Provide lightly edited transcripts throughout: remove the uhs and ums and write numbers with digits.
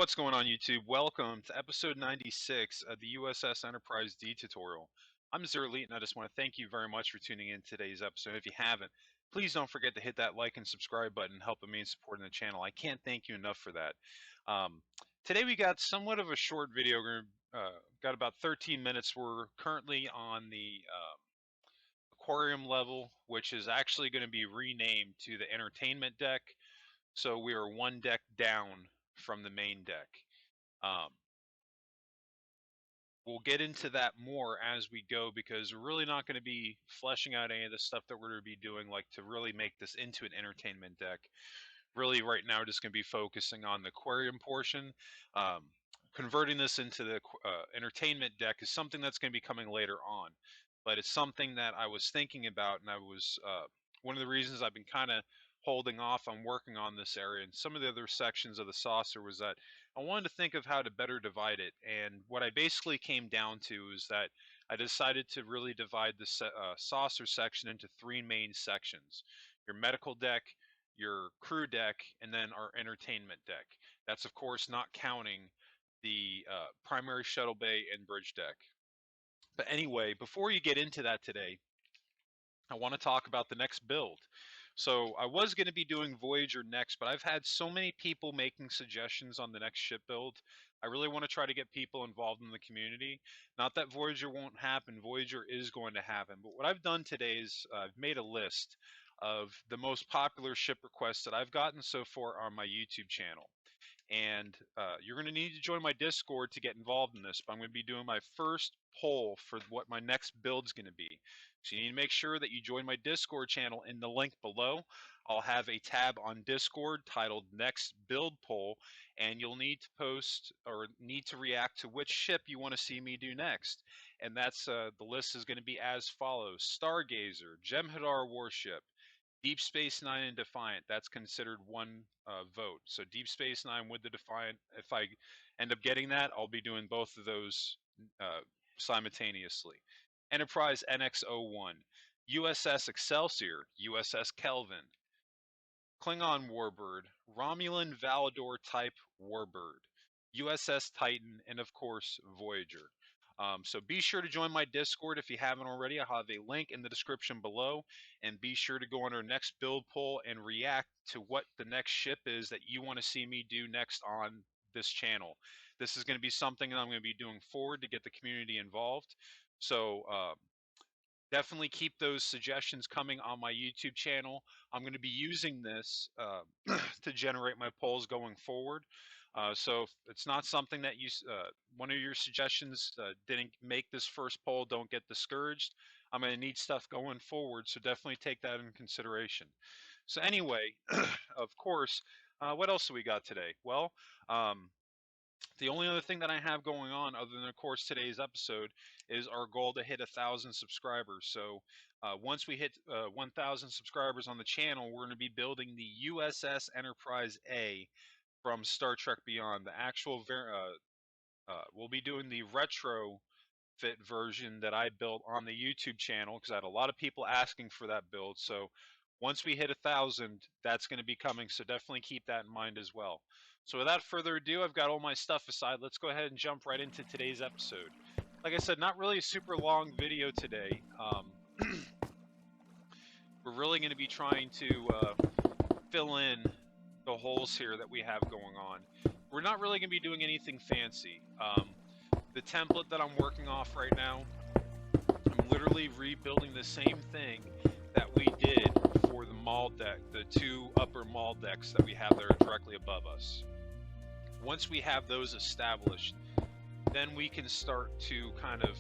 What's going on YouTube? Welcome to episode 96 of the U.S.S. Enterprise D tutorial. I'm Zerleet and I just want to thank you very much for tuning in today's episode. If you haven't, please don't forget to hit that like and subscribe button, helping me in supporting the channel. I can't thank you enough for that. Today we got somewhat of a short video. We're got about 13 minutes. We're currently on the Aquarium level, which is actually going to be renamed to the Entertainment deck. So we are one deck down from the main deck. We'll get into that more as we go because we're really not going to be fleshing out any of the stuff that we're going to be doing, like to really make this into an entertainment deck. Really, right now, we're just going to be focusing on the aquarium portion. Converting this into the entertainment deck is something that's going to be coming later on, but it's something that I was thinking about, and I was one of the reasons I've been kind of holding off on working on this area and some of the other sections of the saucer was that I wanted to think of how to better divide it. And what I basically came down to is that I decided to really divide the saucer section into three main sections: your medical deck, your crew deck, and then our entertainment deck. That's of course not counting the primary shuttle bay and bridge deck. But anyway, before you get into that today, I want to talk about the next build. So I was going to be doing Voyager next, but I've had so many people making suggestions on the next ship build. I really want to try to get people involved in the community. Not that Voyager won't happen, Voyager is going to happen. But what I've done today is I've made a list of the most popular ship requests that I've gotten so far on my YouTube channel. And you're going to need to join my Discord to get involved in this. But I'm going to be doing my first poll for what my next build's going to be. So you need to make sure that you join my Discord channel in the link below. I'll have a tab on Discord titled Next Build Poll, and you'll need to post or need to react to which ship you want to see me do next. And that's the list is going to be as follows: Stargazer, Jem'Hadar Warship, Deep Space Nine, and Defiant. That's considered one vote. So Deep Space Nine with the Defiant. If I end up getting that, I'll be doing both of those simultaneously. Enterprise NX-01, U.S.S. Excelsior, U.S.S. Kelvin, Klingon Warbird, Romulan Valador type Warbird, U.S.S. Titan, and of course Voyager. So be sure to join my Discord if you haven't already. I'll have a link in the description below, and be sure to go on our next build poll and react to what the next ship is that you want to see me do next on this channel. This is going to be something that I'm going to be doing forward to get the community involved. So definitely keep those suggestions coming on my YouTube channel. I'm going to be using this to generate my polls going forward. So if it's not something that you, one of your suggestions didn't make this first poll, don't get discouraged. I'm going to need stuff going forward, so definitely take that into consideration. So anyway, of course, what else do we got today? Well, the only other thing that I have going on, other than, of course, today's episode, is our goal to hit 1,000 subscribers. So once we hit 1,000 subscribers on the channel, we're going to be building the U.S.S. Enterprise A from Star Trek Beyond. The actual, we'll be doing the retro fit version that I built on the YouTube channel because I had a lot of people asking for that build. So once we hit 1,000, that's going to be coming. So definitely keep that in mind as well. So without further ado, I've got all my stuff aside. Let's go ahead and jump right into today's episode. Like I said, not really a super long video today. We're really going to be trying to fill in the holes here that we have going on. We're not really going to be doing anything fancy. The template that I'm working off right now, I'm literally rebuilding the same thing that we did for the MALL deck, the two upper MALL decks that we have there directly above us. Once we have those established, then we can start to kind of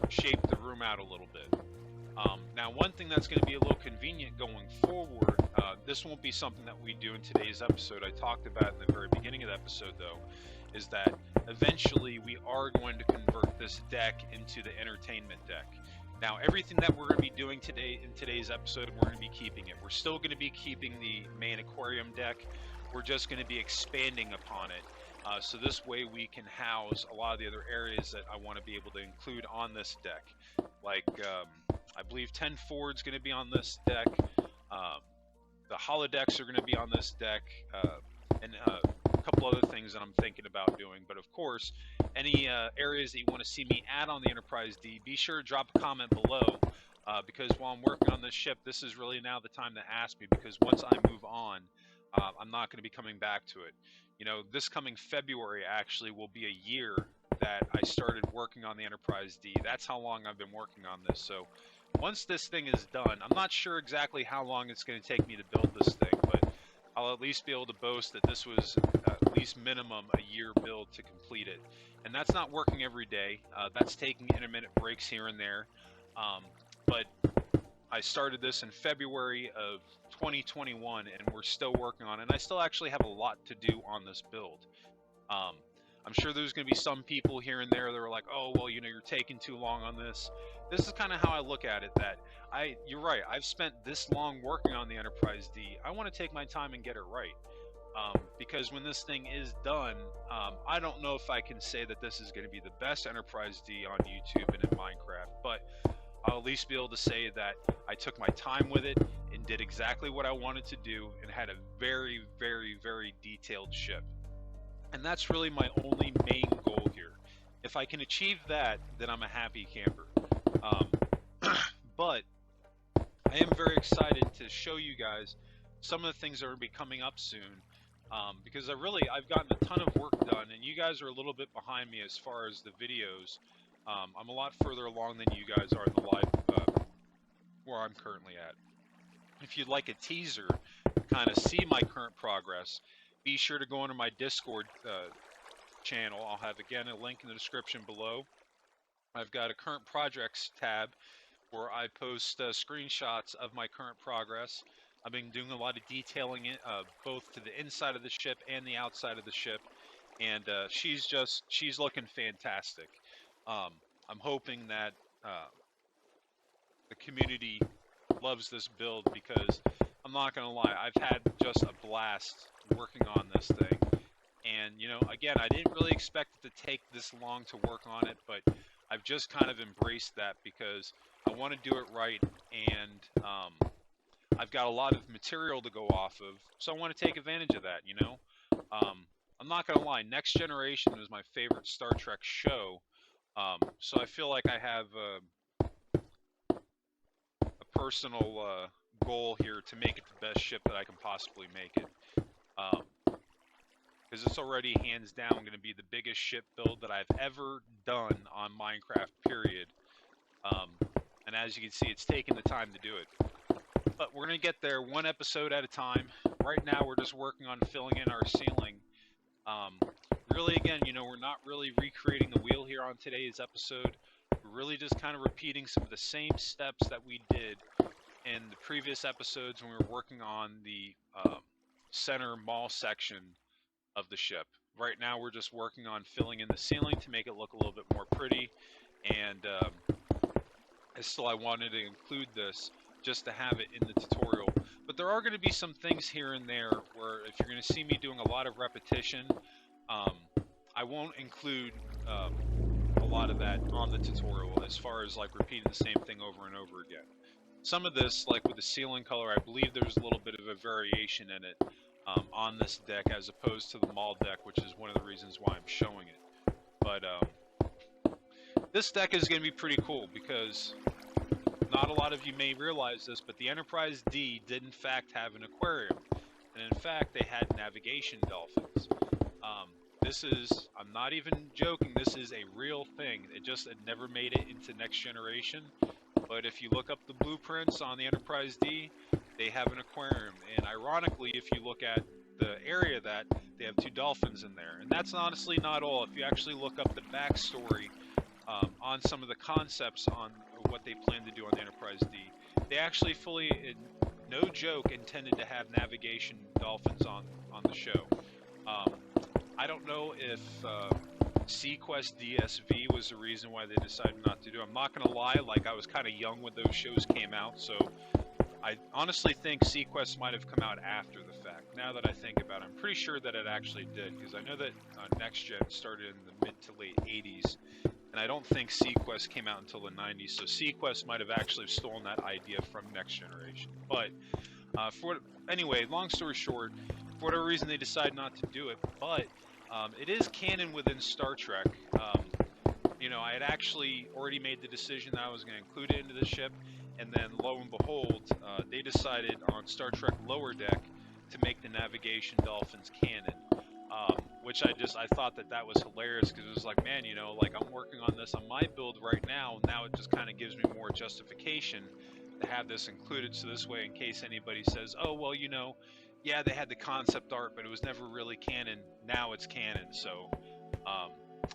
shape the room out a little bit. Now, one thing that's going to be a little convenient going forward, this won't be something that we do in today's episode. I talked about in the very beginning of the episode, though, is that eventually we are going to convert this deck into the entertainment deck. Now, everything that we're going to be doing today in today's episode, we're going to be keeping it. We're still going to be keeping the main aquarium deck. We're just going to be expanding upon it. So this way we can house a lot of the other areas that I want to be able to include on this deck. Like, I believe 10 Ford's going to be on this deck. The holodecks are going to be on this deck. And couple other things that I'm thinking about doing. But of course, any areas that you want to see me add on the Enterprise D, be sure to drop a comment below. Because while I'm working on this ship, this is really now the time to ask me, because once I move on, I'm not going to be coming back to it. You know, this coming February actually will be a year that I started working on the Enterprise D. That's how long I've been working on this. So once this thing is done, I'm not sure exactly how long it's going to take me to build this thing, but I'll at least be able to boast that this was at least minimum a year build to complete it. And that's not working every day. That's taking intermittent breaks here and there. But I started this in February of 2021, and we're still working on it. And I still actually have a lot to do on this build. I'm sure there's going to be some people here and there that are like, oh, well, you know, you're taking too long on this. This is kind of how I look at it, that you're right, I've spent this long working on the Enterprise D. I want to take my time and get it right. Because when this thing is done, I don't know if I can say that this is going to be the best Enterprise D on YouTube and in Minecraft, but I'll at least be able to say that I took my time with it and did exactly what I wanted to do and had a very, very, very detailed ship. And that's really my only main goal here. If I can achieve that, then I'm a happy camper. But I am very excited to show you guys some of the things that are going to be coming up soon. Because I've gotten a ton of work done, and you guys are a little bit behind me as far as the videos. I'm a lot further along than you guys are in the live, where I'm currently at. If you'd like a teaser to kind of see my current progress, be sure to go into my Discord channel. I'll have, again, a link in the description below. I've got a current projects tab where I post screenshots of my current progress. I've been doing a lot of detailing it, both to the inside of the ship and the outside of the ship, and she's looking fantastic. I'm hoping that the community loves this build, because I'm not gonna lie, I've had just a blast working on this thing. And you know, again, I didn't really expect it to take this long to work on it, but I've just kind of embraced that because I want to do it right, and I've got a lot of material to go off of, so I want to take advantage of that, you know. I'm not gonna lie, Next Generation is my favorite Star Trek show, so I feel like I have a personal goal here to make it the best ship that I can possibly make it. Because it's already hands down going to be the biggest ship build that I've ever done on Minecraft, period. And as you can see, it's taken the time to do it. But we're going to get there one episode at a time. Right now, we're just working on filling in our ceiling. Really, again, you know, we're not really recreating the wheel here on today's episode. We're really just kind of repeating some of the same steps that we did in the previous episodes when we were working on the center mall section of the ship. Right now we're just working on filling in the ceiling to make it look a little bit more pretty, and I wanted to include this just to have it in the tutorial. But there are going to be some things here and there where if you're going to see me doing a lot of repetition, I won't include a lot of that on the tutorial, as far as like repeating the same thing over and over again. Some of this, like with the ceiling color, I believe there's a little bit of a variation in it on this deck as opposed to the mall deck, which is one of the reasons why I'm showing it. But this deck is going to be pretty cool, because not a lot of you may realize this, but the Enterprise D did in fact have an aquarium, and in fact they had navigation dolphins. I'm not even joking, this is a real thing. It just had never made it into Next Generation, but if you look up the blueprints on the Enterprise D, they have an aquarium, and ironically, if you look at the area that they have 2 dolphins in there. And that's honestly not all. If you actually look up the backstory on some of the concepts on what they plan to do on the Enterprise D, they actually fully, no joke, intended to have navigation dolphins on the show. I don't know if Sequest DSV was the reason why they decided not to do it. I'm not going to lie, like, I was kind of young when those shows came out, so I honestly think Sequest might have come out after the fact. Now that I think about it, I'm pretty sure that it actually did, because I know that Next Gen started in the mid to late 80s, and I don't think Sequest came out until the 90s, so Sequest might have actually stolen that idea from Next Generation. But anyway, long story short, for whatever reason they decided not to do it, but it is canon within Star Trek. You know, I had actually already made the decision that I was going to include it into the ship, and then lo and behold, they decided on Star Trek Lower Deck to make the navigation dolphins canon, which I thought that was hilarious, because it was like, man, you know, like I'm working on this on my build right now, and now it just kind of gives me more justification to have this included, so this way, in case anybody says, oh, well, you know, yeah, they had the concept art, but it was never really canon, now it's canon, so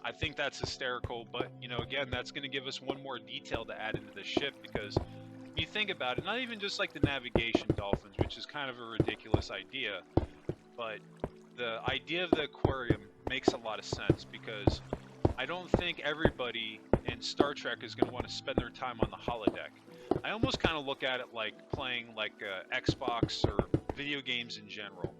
I think that's hysterical, but, you know, again, that's going to give us one more detail to add into the ship, because when you think about it, not even just like the navigation dolphins, which is kind of a ridiculous idea, but the idea of the aquarium makes a lot of sense, because I don't think everybody in Star Trek is going to want to spend their time on the holodeck. I almost kind of look at it like playing like Xbox or video games in general.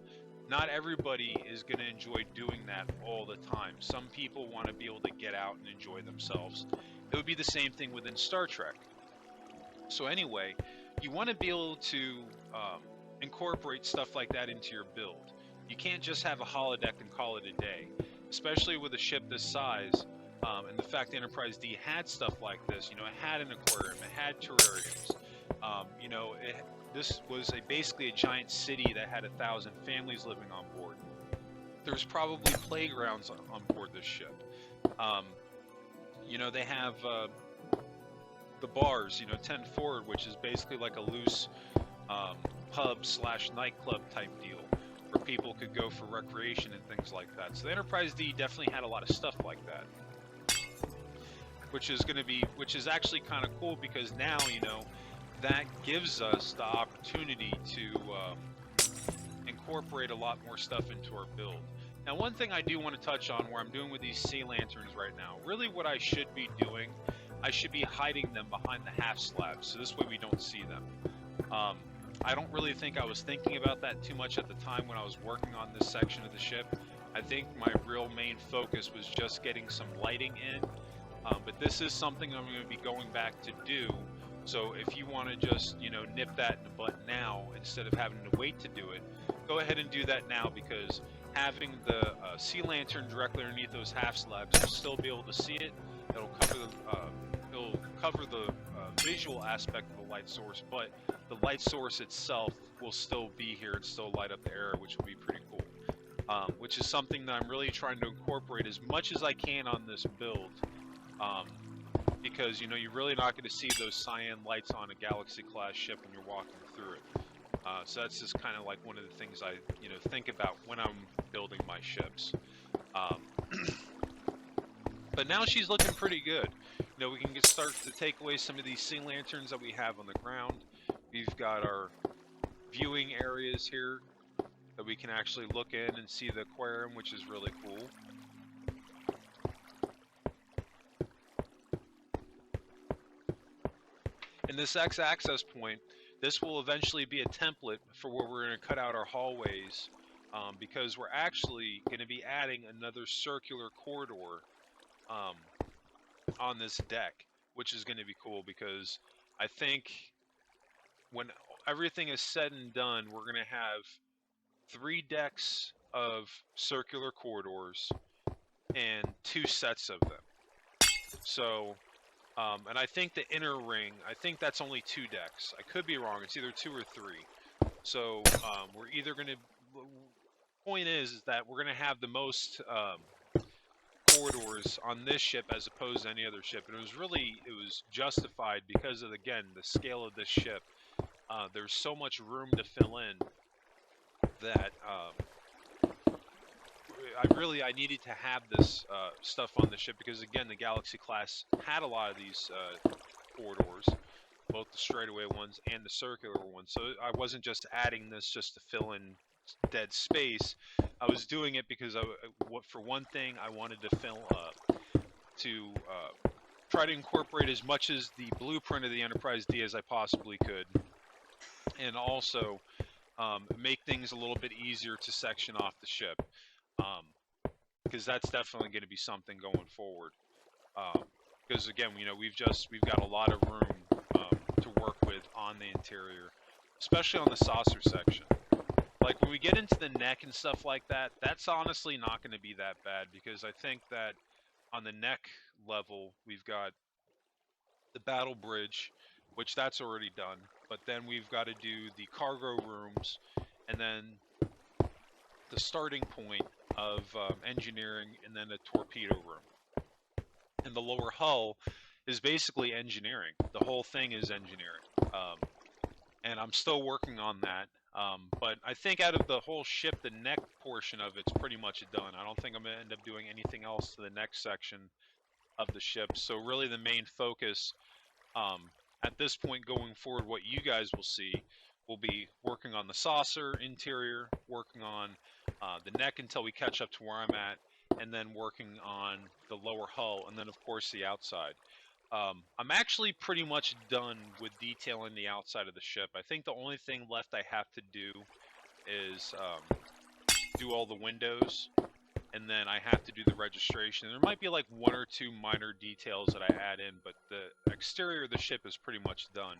Not everybody is going to enjoy doing that all the time. Some people want to be able to get out and enjoy themselves. It would be the same thing within Star Trek. So anyway, you want to be able to incorporate stuff like that into your build. You can't just have a holodeck and call it a day, especially with a ship this size, and the fact the Enterprise D had stuff like this. You know, it had an aquarium, it had terrariums. You know, this was basically a giant city that had 1,000 families living on board. There's probably playgrounds on board this ship. You know, they have the bars, you know, 10 forward, which is basically like a loose pub / nightclub type deal, where people could go for recreation and things like that. So the Enterprise D definitely had a lot of stuff like that, which is actually kind of cool, because now, you know, that gives us the opportunity to incorporate a lot more stuff into our build. Now, one thing I do want to touch on, where I'm doing with these sea lanterns right now, really what I should be doing, I should be hiding them behind the half slabs, so this way we don't see them. I don't really think I was thinking about that too much at the time when I was working on this section of the ship. I think my real main focus was just getting some lighting in, but this is something I'm going to be going back to do. So if you want to just, you know, nip that in the butt now instead of having to wait to do it, go ahead and do that now, because having the sea lantern directly underneath those half slabs, you'll still be able to see it. It'll cover the visual aspect of the light source, but the light source itself will still be here and still light up the area, which will be pretty cool. Which is something that I'm really trying to incorporate as much as I can on this build. Because, you know, you're really not going to see those cyan lights on a Galaxy class ship when you're walking through it. So that's just kind of like one of the things I, you know, think about when I'm building my ships. But now she's looking pretty good. You know, we can start to take away some of these sea lanterns that we have on the ground. We've got our viewing areas here that we can actually look in and see the aquarium, which is really cool. And this X-access point, this will eventually be a template for where we're going to cut out our hallways, because we're actually going to be adding another circular corridor on this deck, which is going to be cool, because I think when everything is said and done, we're going to have 3 decks of circular corridors and 2 sets of them. So and I think the inner ring, I think that's only 2 decks. I could be wrong. It's either 2 or 3. So we're either going to... Point is that we're going to have the most corridors on this ship as opposed to any other ship. And it was justified because of, again, the scale of this ship. There's so much room to fill in that... I needed to have this stuff on the ship, because again, the Galaxy class had a lot of these corridors, both the straightaway ones and the circular ones. So I wasn't just adding this just to fill in dead space. I was doing it because for one thing, I wanted to try to incorporate as much as the blueprint of the Enterprise D as I possibly could, and also make things a little bit easier to section off the ship. Because that's definitely going to be something going forward. Because again, you know, we've got a lot of room to work with on the interior, especially on the saucer section. like when we get into the neck and stuff like that, that's honestly not going to be that bad, because I think that on the neck level, we've got the battle bridge, which that's already done. But then we've got to do the cargo rooms, and then the starting point of engineering, and then a torpedo room. And the lower hull is basically engineering. The whole thing is engineering. And I'm still working on that. But I think out of the whole ship, the neck portion of it's pretty much done. I don't think I'm going to end up doing anything else to the neck section of the ship. So really the main focus at this point going forward, what you guys will see will be working on the saucer interior, working on the neck until we catch up to where I'm at, and then working on the lower hull, and then of course the outside. I'm actually pretty much done with detailing the outside of the ship. I think the only thing left I have to do is do all the windows, and then I have to do the registration. There might be like one or two minor details that I add in, but the exterior of the ship is pretty much done.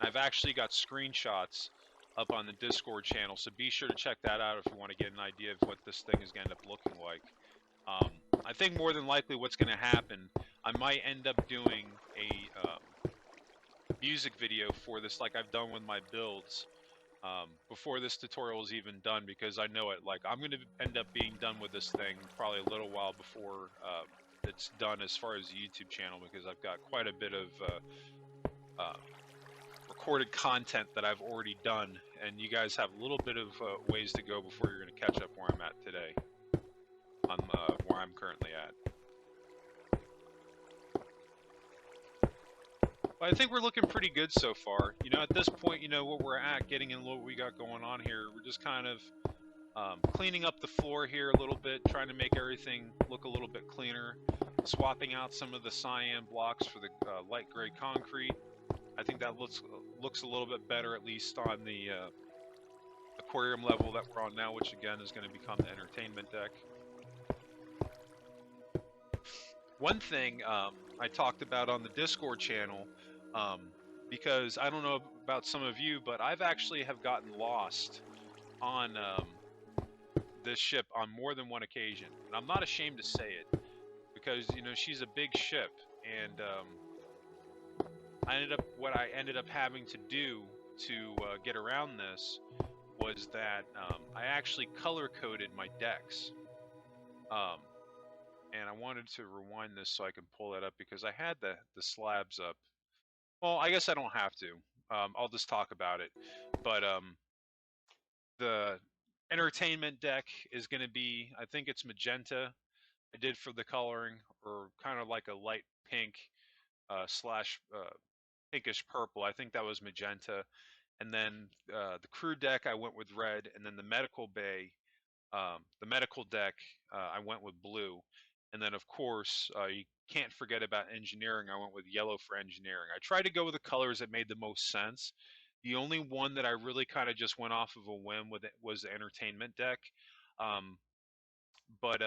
I've actually got screenshots up on the Discord channel, so be sure to check that out if you want to get an idea of what this thing is going to end up looking like. I think more than likely what's going to happen, I might end up doing a music video for this, like I've done with my builds, before this tutorial is even done, because I know it. Like, I'm going to end up being done with this thing probably a little while before it's done as far as the YouTube channel, because I've got quite a bit of recorded content that I've already done, and you guys have a little bit of ways to go before you're going to catch up where I'm at today, on where I'm currently at. But I think we're looking pretty good so far. You know, at this point, you know what we're at, getting in what we got going on here. We're just kind of cleaning up the floor here a little bit, trying to make everything look a little bit cleaner, swapping out some of the cyan blocks for the light gray concrete. I think that looks a little bit better, at least on the aquarium level that we're on now, which again is going to become the entertainment deck. One thing I talked about on the Discord channel, because I don't know about some of you, but I've actually have gotten lost on this ship on more than one occasion, and I'm not ashamed to say it, because you know she's a big ship, and what I ended up having to do to get around this was that I actually color coded my decks. And I wanted to rewind this so I can pull that up, because I had the slabs up. Well, I guess I don't have to. I'll just talk about it. But the entertainment deck is going to be, I think it's magenta. I did for the coloring, or kind of like a light pink slash pinkish purple. I think that was magenta. And then the crew deck, I went with red. And then the medical bay, the medical deck, I went with blue. And then, of course, you can't forget about engineering. I went with yellow for engineering. I tried to go with the colors that made the most sense. The only one that I really kind of just went off of a whim with it was the entertainment deck. But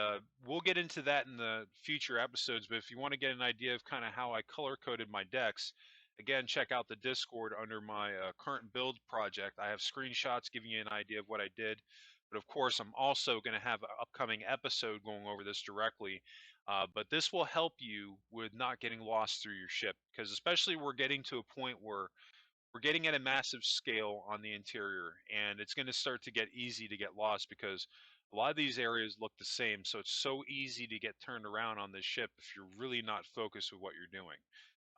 we'll get into that in the future episodes. But if you want to get an idea of kind of how I color coded my decks, again, check out the Discord under my current build project. I have screenshots giving you an idea of what I did. But of course, I'm also going to have an upcoming episode going over this directly. But this will help you with not getting lost through your ship, because especially we're getting to a point where we're getting at a massive scale on the interior, and it's going to start to get easy to get lost, because a lot of these areas look the same. So it's so easy to get turned around on this ship if you're really not focused with what you're doing.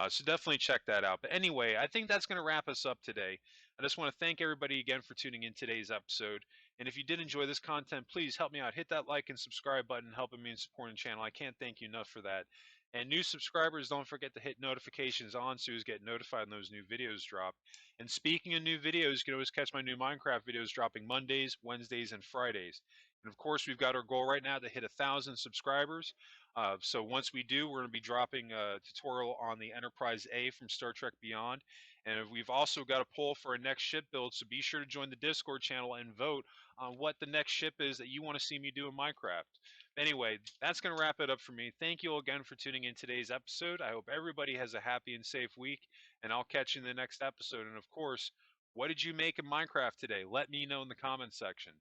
So definitely check that out. But anyway, I think that's going to wrap us up today. I just want to thank everybody again for tuning in today's episode. And if you did enjoy this content, please help me out. Hit that like and subscribe button, helping me in supporting the channel. I can't thank you enough for that. And new subscribers, don't forget to hit notifications on so you get notified when those new videos drop. And speaking of new videos, you can always catch my new Minecraft videos dropping Mondays, Wednesdays, and Fridays. And of course, we've got our goal right now to hit 1,000 subscribers. So once we do, we're going to be dropping a tutorial on the Enterprise A from Star Trek Beyond. And we've also got a poll for our next ship build, so be sure to join the Discord channel and vote on what the next ship is that you want to see me do in Minecraft. Anyway, that's going to wrap it up for me. Thank you all again for tuning in today's episode. I hope everybody has a happy and safe week, and I'll catch you in the next episode. And of course, What did you make in Minecraft today? Let me know in the comments section.